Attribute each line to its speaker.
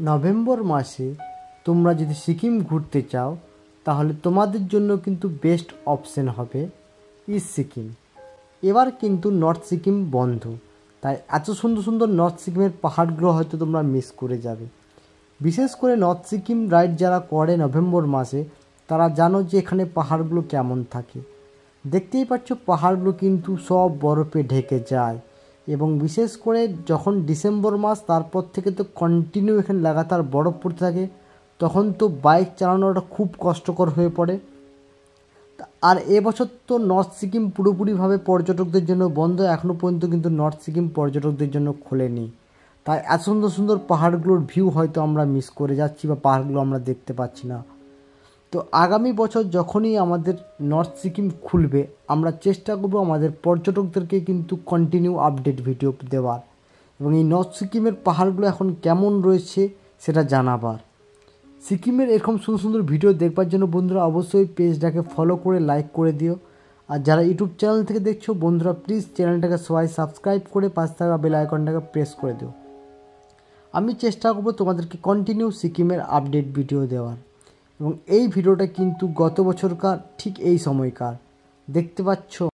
Speaker 1: November মাসে তোমরা যদি সিকিম ঘুরতে চাও তাহলে তোমাদের জন্য কিন্তু বেস্ট অপশন হবে ইস্ট সিকিম। এবার কিন্তু নর্থ সিকিম বন্ধ, তাই এত সুন্দর সুন্দর নর্থ সিকিমের পাহাড়গুলো হয়তো তোমরা মিস করে যাবে। বিশেষ করে নর্থ সিকিম রাইড যারা করে নভেম্বর মাসে তারা জানো যে এখানে পাহাড়গুলো কেমন থাকে। দেখতেই পাচ্ছ পাহাড়গুলো কিন্তু সব বরফে ঢেকে যায়, এবং বিশেষ করে যখন ডিসেম্বর মাস তারপর থেকে তো কন্টিনিউ এখানে লাগাতার বরফ পড়তে থাকে, তখন তো বাইক চালানোটা খুব কষ্টকর হয়ে পড়ে। আর এবছর তো নর্থ সিকিম পুরোপুরিভাবে পর্যটকদের জন্য বন্ধ, এখনও পর্যন্ত কিন্তু নর্থ সিকিম পর্যটকদের জন্য খোলেনি। তাই এত সুন্দর সুন্দর পাহাড়গুলোর ভিউ হয়তো আমরা মিস করে যাচ্ছি বা পাহাড়গুলো আমরা দেখতে পাচ্ছি না। তো আগামী বছর যখনই আমাদের নর্থ সিকিম খুলবে আমরা চেষ্টা করব আমাদের পর্যটকদেরকে কিন্তু কন্টিনিউ আপডেট ভিডিও দেওয়ার, এবং এই নর্থ সিকিমের পাহাড়গুলো এখন কেমন রয়েছে সেটা জানাবার। সিকিমের এরকম সুন্দর সুন্দর ভিডিও দেখবার জন্য বন্ধুরা অবশ্যই পেজটাকে ফলো করে লাইক করে দিও। আর যারা ইউটিউব চ্যানেল থেকে দেখছো বন্ধুরা প্লিজ চ্যানেলটাকে সবাই সাবস্ক্রাইব করে পাশে থাকা বেল আইকনটাকে প্রেস করে দিও। আমি চেষ্টা করব তোমাদেরকে কন্টিনিউ সিকিমের আপডেট ভিডিও দেওয়ার। এবং এই ভিডিওটা কিন্তু গত বছরকার ঠিক এই সময়কার, দেখতে পাচ্ছ